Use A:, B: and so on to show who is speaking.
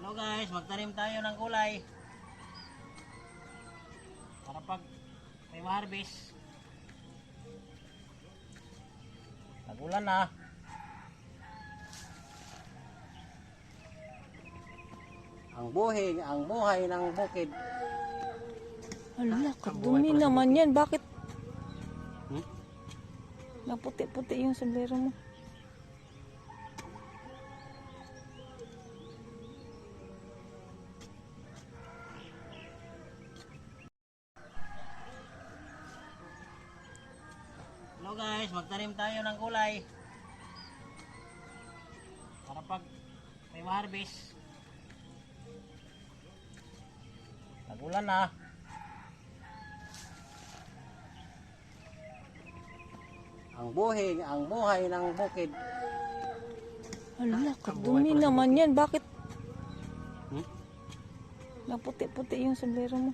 A: Hello guys, magtanim tayo ng gulay para pag may ma-harvest. Nagulan na. Ang buhay ng bukid.
B: Hala, kadumi naman yan. Bakit?
A: Hmm?
B: Naputi-puti yung sombrero mo.
A: Hello guys, magtanim tayo ng gulay para pag may ma-harvest. Nagulan na. Ang buhay ng bukid.
B: Hala, kadumi naman yan. Bakit?
A: Hmm?
B: Naputi-puti yung sombrero mo.